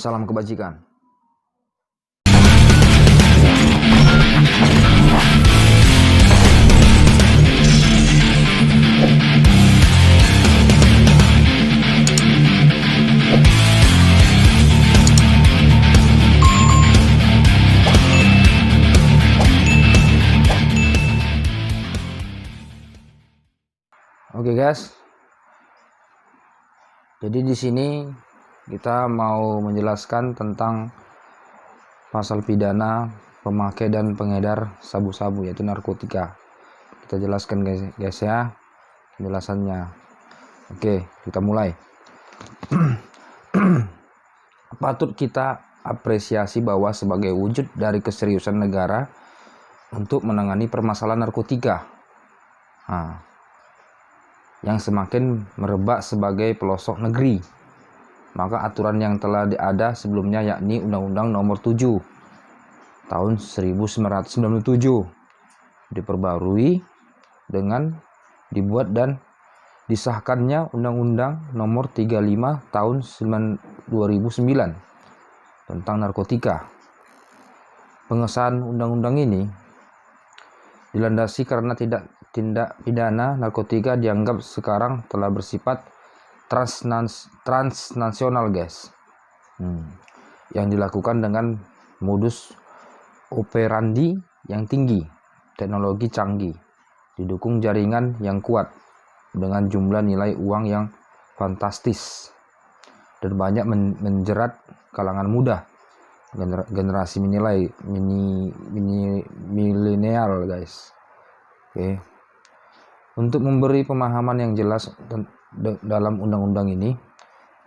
Salam kebajikan. Oke guys, jadi di sini kita mau menjelaskan tentang pasal pidana pemakai dan pengedar sabu-sabu, yaitu narkotika. Kita jelaskan guys ya penjelasannya. Oke, kita mulai. Patut kita apresiasi bahwa sebagai wujud dari keseriusan negara untuk menangani permasalahan narkotika yang semakin merebak sebagai pelosok negeri, maka aturan yang telah ada sebelumnya, yakni Undang-Undang Nomor 7 Tahun 1997 diperbarui dengan dibuat dan disahkannya Undang-Undang Nomor 35 Tahun 2009 tentang narkotika. Pengesahan undang-undang ini dilandasi karena tindak pidana narkotika dianggap sekarang telah bersifat transnasional guys, yang dilakukan dengan modus operandi yang tinggi, teknologi canggih, didukung jaringan yang kuat dengan jumlah nilai uang yang fantastis, dan banyak menjerat kalangan muda, generasi milenial guys. Oke. Untuk memberi pemahaman yang jelas dalam undang-undang ini,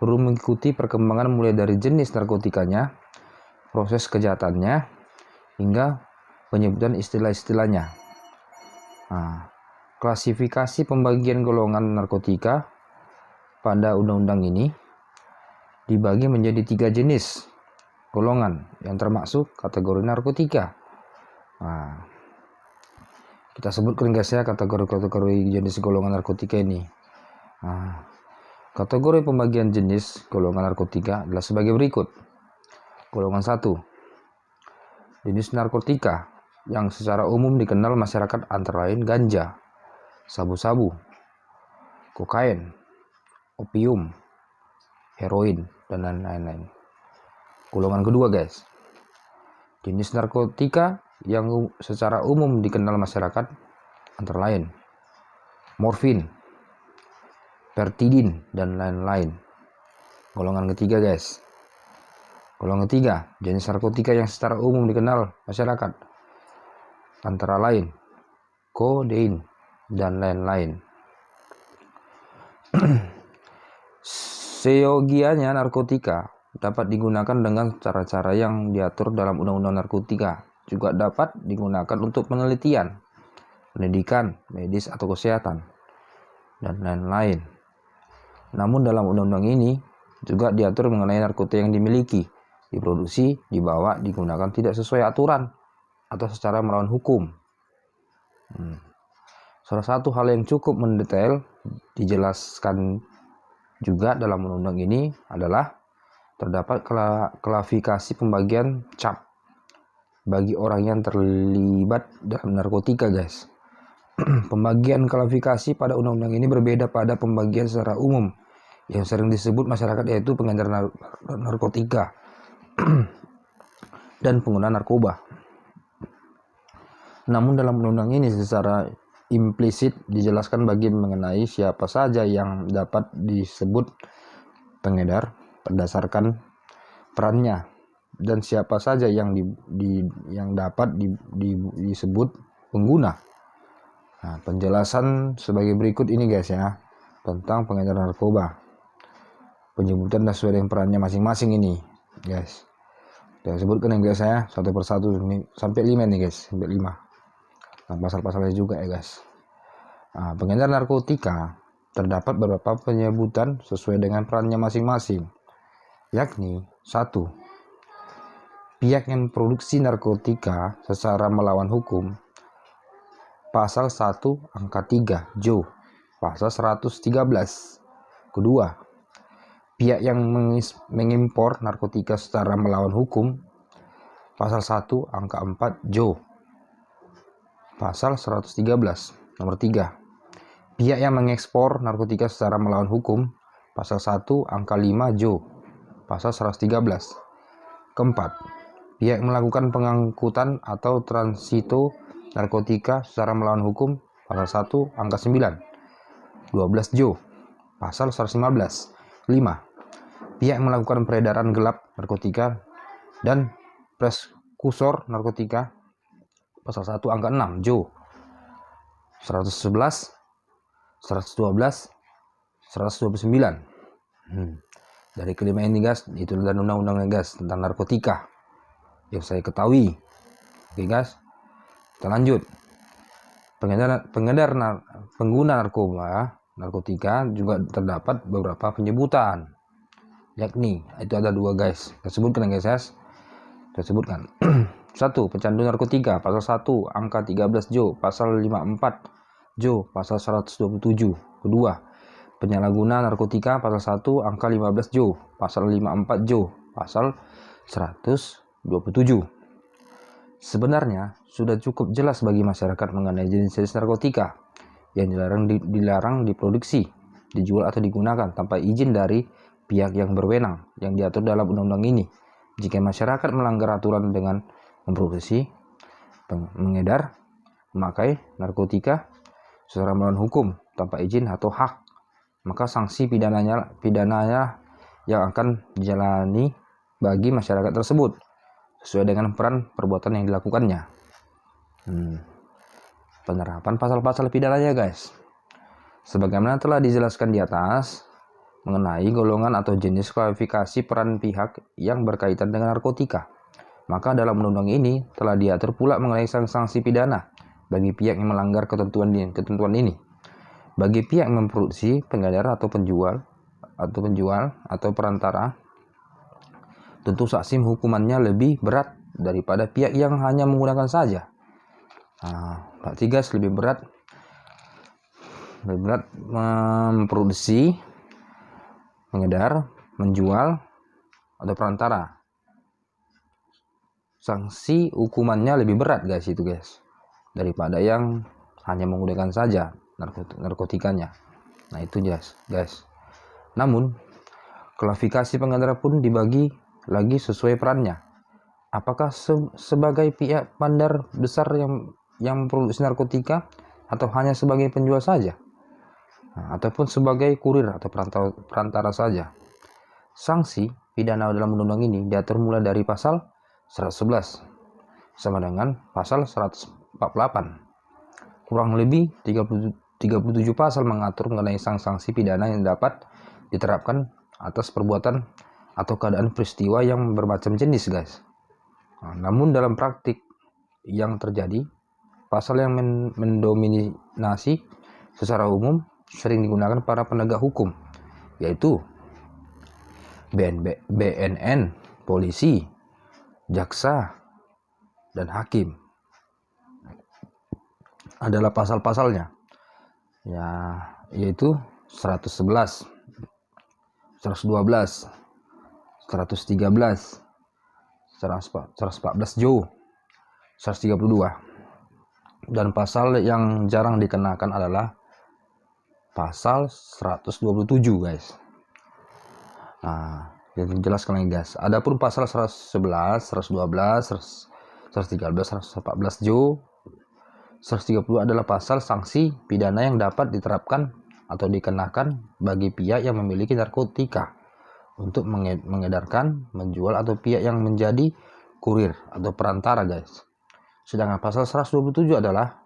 perlu mengikuti perkembangan mulai dari jenis narkotikanya, proses kejahatannya, hingga penyebutan istilah-istilahnya. Klasifikasi pembagian golongan narkotika pada undang-undang ini dibagi menjadi 3 jenis golongan yang termasuk kategori narkotika. Kita sebutkan guys ya kategori jenis golongan narkotika ini. Kategori pembagian jenis golongan narkotika adalah sebagai berikut. Golongan 1, jenis narkotika yang secara umum dikenal masyarakat antara lain ganja, sabu-sabu, kokain, opium, heroin, dan lain-lain. Golongan kedua guys, jenis narkotika yang secara umum dikenal masyarakat antara lain morfin, pertidin, dan lain-lain. Golongan ketiga guys, golongan ketiga, jenis narkotika yang secara umum dikenal masyarakat antara lain kodein dan lain-lain. Seyogianya narkotika dapat digunakan dengan cara-cara yang diatur dalam Undang-Undang Narkotika, juga dapat digunakan untuk penelitian, pendidikan, medis atau kesehatan, dan lain-lain. Namun dalam undang-undang ini juga diatur mengenai narkotika yang dimiliki, diproduksi, dibawa, digunakan tidak sesuai aturan atau secara melawan hukum. Salah satu hal yang cukup mendetail dijelaskan juga dalam undang-undang ini adalah terdapat klasifikasi pembagian cap bagi orang yang terlibat dalam narkotika guys. Pembagian klasifikasi pada undang-undang ini berbeda pada pembagian secara umum yang sering disebut masyarakat, yaitu pengedar narkotika dan pengguna narkoba. Namun dalam undang-undang ini secara implisit dijelaskan bagi mengenai siapa saja yang dapat disebut pengedar berdasarkan perannya, dan siapa saja yang dapat disebut pengguna. Penjelasan sebagai berikut ini guys ya tentang pengedar narkoba. Penyebutan sesuai dengan perannya masing-masing ini guys. Saya sebutkan yang guys ya satu persatu sampai 5 nih guys, sampai 5. Pasal-pasalnya juga ya guys. Pengedar narkotika terdapat beberapa penyebutan sesuai dengan perannya masing-masing, yakni 1. Pihak yang memproduksi narkotika secara melawan hukum, pasal 1 angka 3 Jo pasal 113. Kedua, pihak yang mengimpor narkotika secara melawan hukum, pasal 1 angka 4 Jo. Pasal 113 nomor 3. Pihak yang mengekspor narkotika secara melawan hukum, pasal 1 angka 5 Jo. Pasal 113. Keempat, pihak melakukan pengangkutan atau transito narkotika secara melawan hukum, pasal 1 angka 9 12 Jo. Pasal 115. 5. Pihak melakukan peredaran gelap narkotika dan preskursor narkotika, pasal 1 angka 6 Jo. 111, 112, 129. Dari kelima ini guys, itu adalah undang-undangnya guys tentang narkotika yang saya ketahui. Oke guys, kita lanjut. Pengguna narkotika juga terdapat beberapa penyebutan, yakni itu ada 2 guys. Kita sebutkan guys. Kita sebutkan. 1. Pecandu narkotika, pasal 1 angka 13 Jo, pasal 54 Jo, pasal 127. Kedua, penyalahguna narkotika, pasal 1 angka 15 Jo, pasal 54 Jo, pasal 127. Sebenarnya sudah cukup jelas bagi masyarakat mengenai jenis-jenis narkotika yang dilarang diproduksi, dijual atau digunakan tanpa izin dari pihak yang berwenang yang diatur dalam undang-undang ini. Jika masyarakat melanggar aturan dengan memproduksi, mengedar, memakai narkotika secara melawan hukum tanpa izin atau hak, maka sanksi pidananya yang akan dijalani bagi masyarakat tersebut sesuai dengan peran perbuatan yang dilakukannya. Penerapan pasal-pasal pidananya guys. Sebagaimana telah dijelaskan di atas mengenai golongan atau jenis kualifikasi peran pihak yang berkaitan dengan narkotika, maka dalam undang-undang ini telah diatur pula mengenai sanksi pidana bagi pihak yang melanggar ketentuan ini. Bagi pihak yang memproduksi, pengedar atau penjual atau perantara, tentu sanksi hukumannya lebih berat daripada pihak yang hanya menggunakan saja. Berarti guys, lebih berat memproduksi, mengedar, menjual, atau perantara. Sanksi hukumannya lebih berat guys itu guys, daripada yang hanya menggunakan saja narkotikanya. Nah itu guys. Namun klasifikasi pengedar pun dibagi lagi sesuai perannya. Apakah sebagai pihak bandar besar yang memproduksi narkotika, atau hanya sebagai penjual saja, ataupun sebagai kurir atau perantara saja. Sanksi pidana dalam undang-undang ini diatur mulai dari pasal 111 sama dengan pasal 148. Kurang lebih 37 pasal mengatur mengenai sanksi pidana yang dapat diterapkan atas perbuatan atau keadaan peristiwa yang bermacam jenis guys. Namun dalam praktik yang terjadi, pasal yang mendominasi secara umum sering digunakan para penegak hukum, yaitu BNN, polisi, jaksa, dan hakim. Adalah pasal-pasalnya, yaitu 111, 112, 113, 114 Jo, 132. Dan pasal yang jarang dikenakan adalah pasal 127 guys. Yang dijelaskan lagi guys. Adapun pasal 111, 112, 113, 114 Jo, 130 adalah pasal sanksi pidana yang dapat diterapkan atau dikenakan bagi pihak yang memiliki narkotika untuk mengedarkan, menjual, atau pihak yang menjadi kurir atau perantara guys. Sedangkan pasal 127 adalah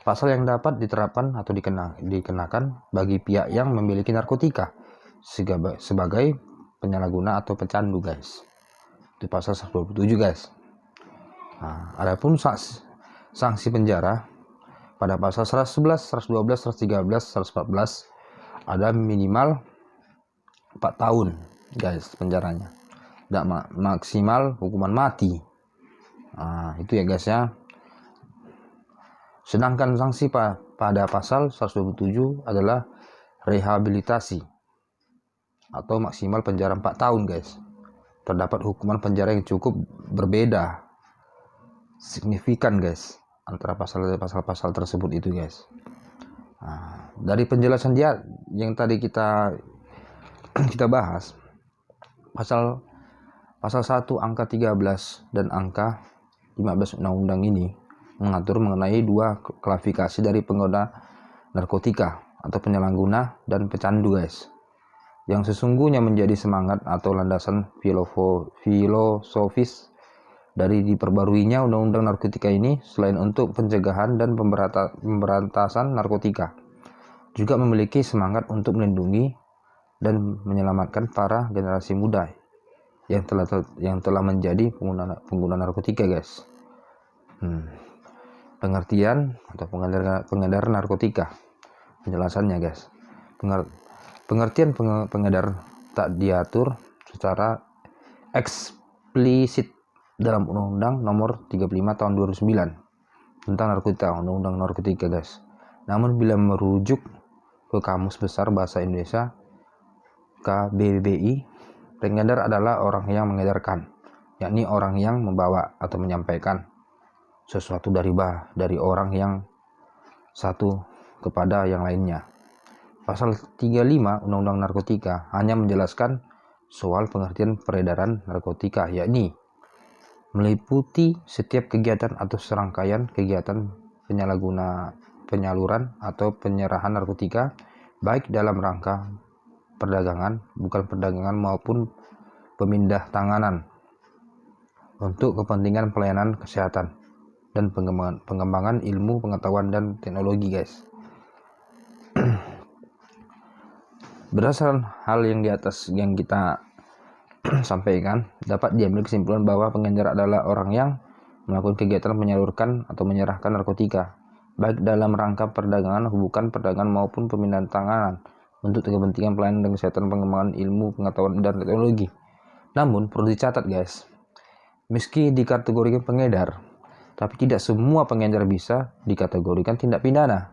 pasal yang dapat diterapkan atau dikenakan bagi pihak yang memiliki narkotika sebagai penyalahguna atau pecandu guys. Itu pasal 127 guys. Adapun sanksi penjara pada pasal 111, 112, 113, 114 ada minimal 4 tahun guys penjaranya, tidak maksimal hukuman mati. Itu ya guys ya. Sedangkan sanksi pada pasal 127 adalah rehabilitasi atau maksimal penjara 4 tahun guys. Terdapat hukuman penjara yang cukup berbeda signifikan guys antara pasal-pasal tersebut itu guys. Nah, dari penjelasan dia yang tadi kita bahas, pasal 1 angka 13 dan angka 15 undang-undang ini mengatur mengenai 2 klasifikasi dari pengguna narkotika atau penyalahguna dan pecandu guys, yang sesungguhnya menjadi semangat atau landasan filosofis dari diperbaruinya undang-undang narkotika ini. Selain untuk pencegahan dan pemberantasan narkotika, juga memiliki semangat untuk melindungi dan menyelamatkan para generasi muda yang telah menjadi pengguna narkotika guys. Pengertian atau pengedar narkotika, penjelasannya guys. Pengertian pengedar tak diatur secara eksplisit dalam Undang-Undang Nomor 35 Tahun 2009 tentang narkotika, Undang-Undang Narkotika guys. Namun bila merujuk ke Kamus Besar Bahasa Indonesia KBBI, pengedar adalah orang yang mengedarkan, yakni orang yang membawa atau menyampaikan sesuatu dari orang yang satu kepada yang lainnya. Pasal 35 Undang-Undang Narkotika hanya menjelaskan soal pengertian peredaran narkotika, yakni meliputi setiap kegiatan atau serangkaian kegiatan penyaluran atau penyerahan narkotika, baik dalam rangka perdagangan, bukan perdagangan maupun pemindah tanganan, untuk kepentingan pelayanan kesehatan dan pengembangan ilmu pengetahuan dan teknologi guys. Berdasarkan hal yang di atas yang kita sampaikan, dapat diambil kesimpulan bahwa pengedar adalah orang yang melakukan kegiatan menyalurkan atau menyerahkan narkotika, baik dalam rangka perdagangan, bukan perdagangan maupun pemindahan tanganan, untuk kepentingan pelayanan dan kesehatan, pengembangan ilmu pengetahuan dan teknologi. Namun perlu dicatat guys, meski dikategorikan pengedar, tapi tidak semua pengedar bisa dikategorikan tindak pidana.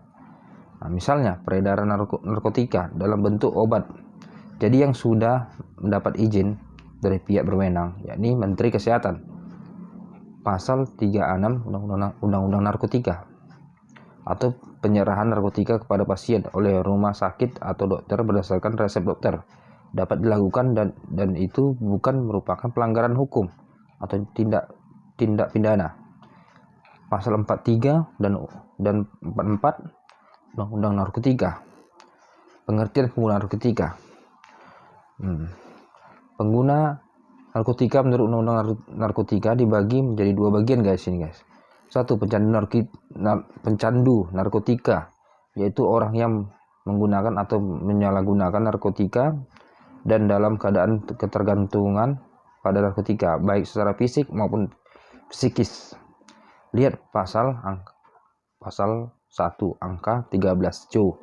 Nah, misalnya peredaran narkotika dalam bentuk obat, jadi yang sudah mendapat izin dari pihak berwenang, yakni Menteri Kesehatan, pasal 36 Undang-Undang Narkotika, atau penyerahan narkotika kepada pasien oleh rumah sakit atau dokter berdasarkan resep dokter, dapat dilakukan dan itu bukan merupakan pelanggaran hukum atau tindak pidana. Pasal 43 dan 44 Undang-Undang Narkotika, pengertian pengguna narkotika. Pengguna narkotika menurut Undang-Undang Narkotika dibagi menjadi 2 bagian guys ini guys. 1. Pencandu narkotika, yaitu orang yang menggunakan atau menyalahgunakan narkotika dan dalam keadaan ketergantungan pada narkotika, baik secara fisik maupun psikis. Lihat pasal 1 angka 13 Jo,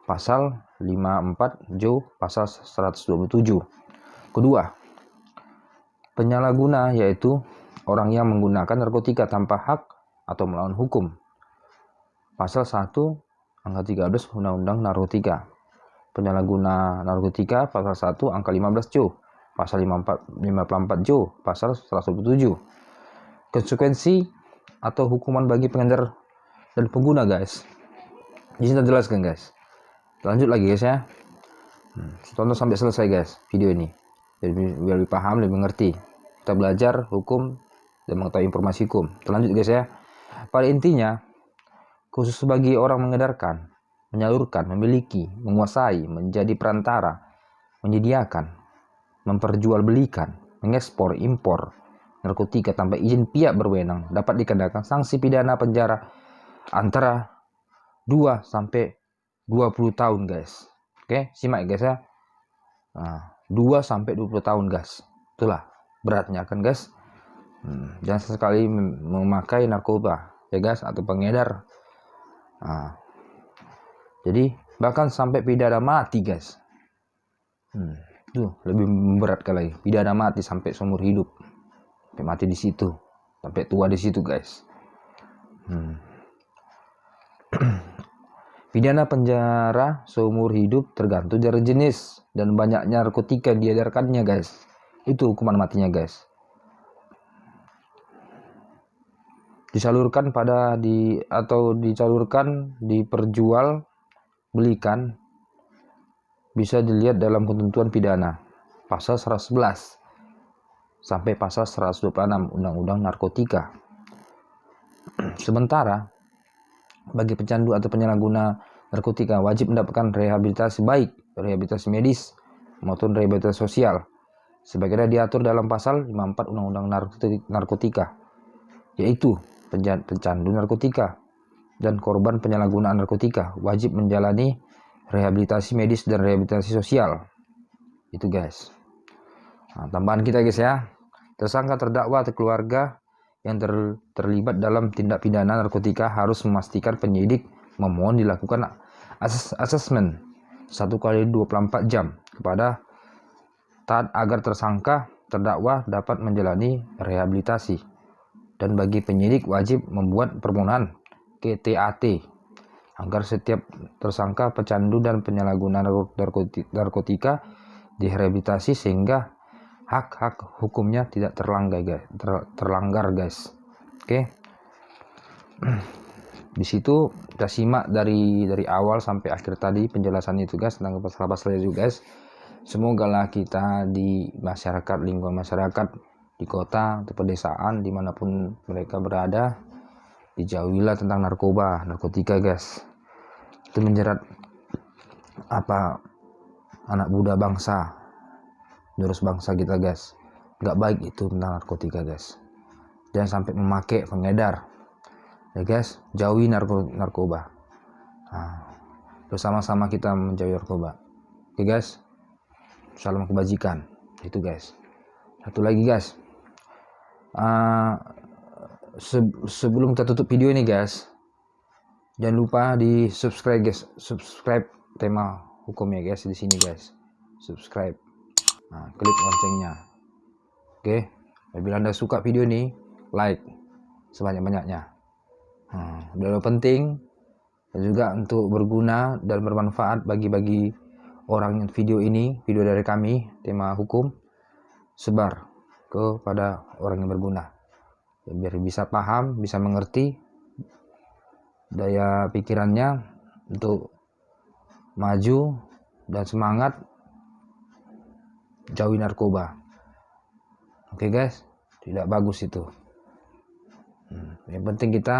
pasal 54 Jo, pasal 127. Kedua, penyalahguna, yaitu orang yang menggunakan narkotika tanpa hak atau melawan hukum. Pasal 1 angka 13 Undang-Undang Narkotika. Penyalahguna narkotika pasal 1 angka 15 Jo, pasal 54 Jo, pasal 127. Konsekuensi atau hukuman bagi pengedar dan pengguna guys, di sini kita jelaskan guys. Lanjut lagi guys ya. Tonton sampai selesai guys video ini, jadi biar lebih paham, lebih mengerti. Kita belajar hukum dan mengetahui informasi hukum. Lanjut guys ya. Pada intinya, khusus bagi orang mengedarkan, menyalurkan, memiliki, menguasai, menjadi perantara, menyediakan, memperjualbelikan, mengekspor, impor narkotika tanpa izin pihak berwenang, dapat dikenakan sanksi pidana penjara antara 2 sampai 20 tahun guys. Oke, simak guys ya. 2 sampai 20 tahun guys. Itulah beratnya kan guys. Jangan sekali memakai narkoba ya guys, atau pengedar. Jadi bahkan sampai pidana mati guys. Itu lebih memberatkan lagi, pidana mati sampai seumur hidup, sampai mati di situ, sampai tua di situ guys. Pidana penjara seumur hidup tergantung dari jenis dan banyaknya narkotika yang diedarkannya guys. Itu hukuman matinya guys. Disalurkan diperjual belikan bisa dilihat dalam ketentuan pidana pasal 111 sampai pasal 126 Undang-Undang Narkotika. Sementara bagi pecandu atau penyalahguna narkotika wajib mendapatkan rehabilitasi, baik rehabilitasi medis maupun rehabilitasi sosial sebagaimana diatur dalam pasal 54 Undang-Undang Narkotika, yaitu pecandu narkotika dan korban penyalahgunaan narkotika wajib menjalani rehabilitasi medis dan rehabilitasi sosial. Itu guys. Nah, tambahan kita guys ya, tersangka, terdakwa atau keluarga yang terlibat dalam tindak pidana narkotika harus memastikan penyidik memohon dilakukan asesmen 1x24 jam kepada taat agar tersangka terdakwa dapat menjalani rehabilitasi. Dan bagi penyidik wajib membuat permohonan ke TAT agar setiap tersangka pecandu dan penyalahguna narkotika direhabilitasi sehingga hak-hak hukumnya tidak terlanggar guys. Oke. Di situ kita simak dari awal sampai akhir tadi penjelasan itu guys tentang pasal-pasal itu guys. Semoga lah kita di masyarakat, lingkungan masyarakat di kota atau pedesaan dimanapun mereka berada, dijauhilah tentang narkotika guys. Itu menjerat anak muda bangsa, terus bangsa kita guys. Gak baik itu tentang narkotika guys. Jangan sampai memakai, pengedar ya guys. Jauhi narkoba. Nah, bersama-sama kita menjauhi narkoba. Oke guys, salam kebajikan. Itu guys. Satu lagi guys, sebelum kita tutup video ini guys, jangan lupa di subscribe guys, subscribe tema hukumnya guys di sini guys, subscribe. Nah, klik loncengnya. Oke, apabila Anda suka video ini, like sebanyak-banyaknya. Udah penting dan juga untuk berguna dan bermanfaat bagi orang yang video dari kami tema hukum, sebar kepada orang yang berguna biar bisa paham, bisa mengerti, daya pikirannya untuk maju dan semangat jauhi narkoba. Oke guys, tidak bagus itu. Yang penting kita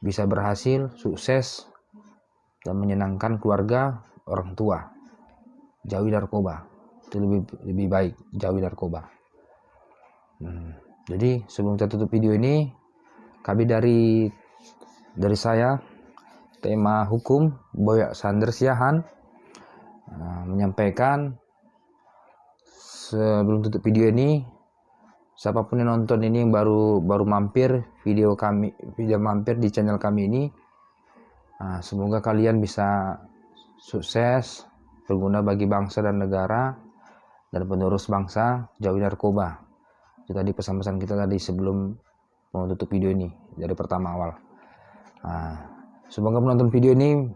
bisa berhasil, sukses dan menyenangkan keluarga, orang tua. Jauhi narkoba. Itu lebih baik, jauhi narkoba. Jadi sebelum kita tutup video ini, kami dari saya tema hukum Boya Sander Siahan menyampaikan sebelum tutup video ini, siapapun yang nonton ini yang baru mampir mampir di channel kami ini, semoga kalian bisa sukses, berguna bagi bangsa dan negara dan penerus bangsa, jauhi narkoba. Itu tadi pesan-pesan kita tadi sebelum mau tutup video ini dari pertama awal. Semoga penonton video ini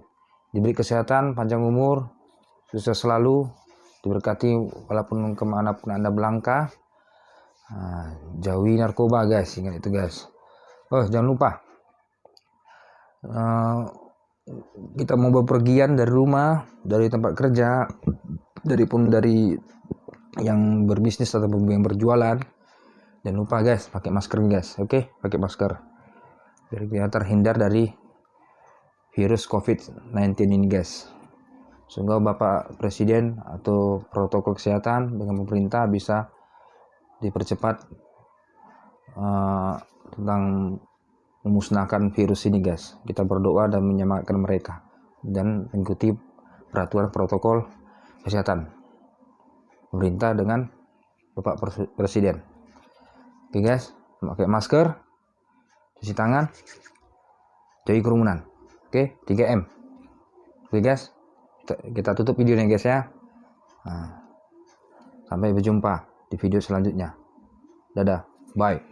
diberi kesehatan, panjang umur, sukses selalu, diberkati walaupun kemanapun Anda melangkah. Jauhi narkoba guys, ingat itu guys. Jangan lupa kita mau bepergian dari rumah, dari tempat kerja, dari yang berbisnis atau yang berjualan, jangan lupa guys pakai masker guys. Oke, pakai masker biar kita terhindar dari virus COVID-19 ini guys. Semoga Bapak Presiden atau protokol kesehatan dengan pemerintah bisa dipercepat tentang memusnahkan virus ini guys. Kita berdoa dan menyemangatkan mereka dan mengikuti peraturan protokol kesehatan pemerintah dengan Bapak Presiden. Oke guys, pakai masker, cuci tangan, jauhi kerumunan. Oke, 3M. Oke guys, kita tutup videonya guys ya. Sampai berjumpa di video selanjutnya. Dadah, bye.